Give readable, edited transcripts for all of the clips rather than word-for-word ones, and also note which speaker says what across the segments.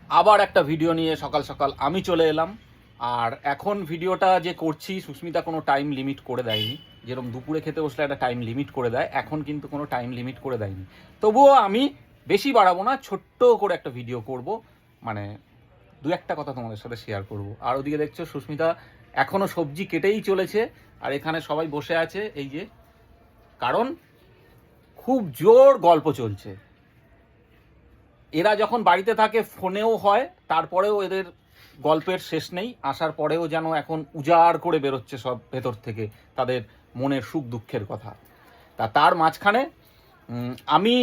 Speaker 1: আবার একটা ভিডিও নিয়ে সকাল সকাল আমি চলে এলাম। আর এখন ভিডিওটা যে করছি, সুস্মিতা কোনো টাইম লিমিট করে দেয়নি। যেরকম দুপুরে খেতে বসলে একটা টাইম লিমিট করে দেয়, এখন কিন্তু কোনো টাইম লিমিট করে দেয়নি। তবুও আমি বেশি বাড়াবো না, ছোট্ট করে একটা ভিডিও করব, মানে দু একটা কথা তোমাদের সাথে শেয়ার করব। আর ওদিকে দেখছো সুস্মিতা এখনও সবজি কেটেই চলেছে, আর এখানে সবাই বসে আছে এই যে, কারণ খুব জোর গল্প চলছে। এরা যখন বাড়িতে থাকে ফোনেও হয়, তারপরেও এদের গল্পের শেষ নেই। আসার পরেও যেন এখন উজাড় করে বেরোচ্ছে সব ভেতর থেকে তাদের মনের সুখ দুঃখের কথা। তার মাঝখানে আমি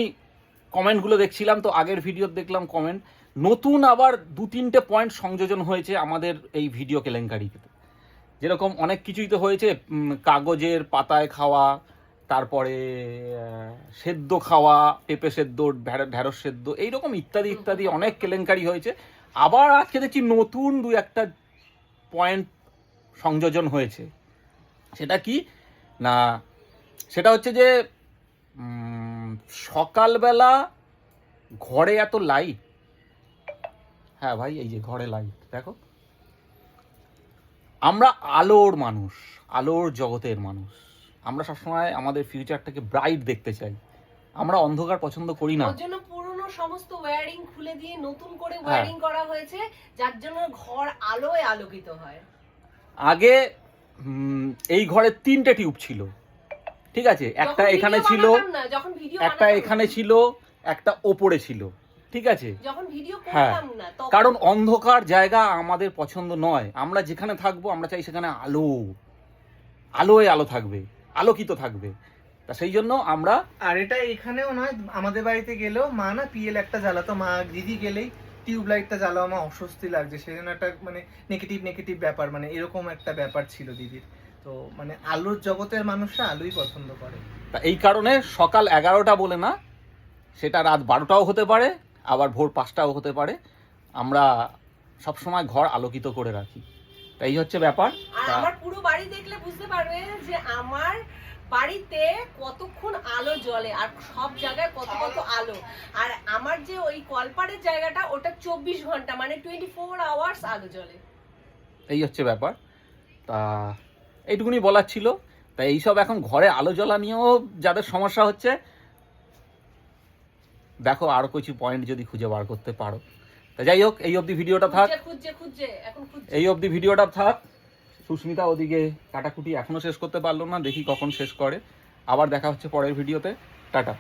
Speaker 1: কমেন্টগুলো দেখছিলাম, তো আগের ভিডিও দেখলাম কমেন্ট, নতুন আবার 2-3টে পয়েন্ট সংযোজন হয়েছে আমাদের এই ভিডিও কেলেঙ্কারিতে। যেরকম অনেক কিছুই তো হয়েছে, কাগজের পাতায় খাওয়া, তারপরে সেদ্ধ খাওয়া, পেঁপে সেদ্ধ, ঢেঁড়স সেদ্ধ, এইরকম ইত্যাদি ইত্যাদি অনেক কেলেঙ্কারি হয়েছে। আবার আজকে দেখছি নতুন 2-1টা পয়েন্ট সংযোজন হয়েছে। সেটা কি না, সেটা হচ্ছে যে সকালবেলা ঘরে এত লাইট। হ্যাঁ ভাই, এই যে ঘরে লাইট দেখো। আমরা আলোর মানুষ, আলোর জগতের মানুষ। আমরা সবসময় আমাদের ফিউচারটাকে ব্রাইট দেখতে চাই, আমরা অন্ধকার পছন্দ করি না।
Speaker 2: ওর জন্য পুরনো সমস্ত ওয়্যারিং খুলে দিয়ে নতুন করে ওয়্যারিং করা হয়েছে, যার জন্য ঘর আলোয় আলোকিত হয়।
Speaker 1: আগে এই ঘরে 3টে টিউব ছিল, ঠিক আছে? একটা এখানে ছিল, একটা এখানে ছিল, একটা ওপরে ছিল, ঠিক আছে? হ্যাঁ, কারণ অন্ধকার জায়গা আমাদের পছন্দ নয়। আমরা যেখানে থাকবো আমরা চাই সেখানে আলো, আলোয় আলো থাকবে, আলোকিত থাকবে। তা সেই জন্য আমরা,
Speaker 3: আর এটা এখানেও নয়, আমাদের বাড়িতে গেলেও মা না পিএল একটা জ্বালাতো, মা দিদি গেলেই টিউব লাইটটা জ্বালাও, আমার অস্বস্তি লাগছে, সেজন্য একটা মানে নেগেটিভ ব্যাপার, মানে এরকম একটা ব্যাপার ছিল দিদির। তো মানে আলোর জগতের মানুষরা আলোই পছন্দ করে।
Speaker 1: তা এই কারণে সকাল 11টা বলে না, সেটা রাত 12টাও হতে পারে, আবার ভোর 5টাও হতে পারে, আমরা সবসময় ঘর আলোকিত করে রাখি। তাই এই হচ্ছে ব্যাপার।
Speaker 2: আর আমার পুরো বাড়ি দেখলে বুঝতে পারবে যে আমার বাড়িতে কতক্ষণ আলো জ্বলে আর সব জায়গায় কত কত আলো। আর আমার যে ওই কলপাড়ের জায়গাটা, ওটা 24 ঘন্টা মানে 24 আওয়ার্স আলো জ্বলে।
Speaker 1: এই হচ্ছে ব্যাপার। তা এইটুকুনি বলার ছিল। তাই এইসব এখন ঘরে আলো জ্বলা নিয়েও যাদের সমস্যা হচ্ছে, দেখো আরো কিছু পয়েন্ট যদি খুঁজে বার করতে পারো। তা যাই হোক, এই অবধি ভিডিওটা থাক, এই অবধি ভিডিওটা থাক। সুস্মিতা ওদিকে কাটাকুটি এখনো শেষ করতে পারলো না, দেখি কখন শেষ করে। আবার দেখা হচ্ছে পরের ভিডিওতে। টাটা।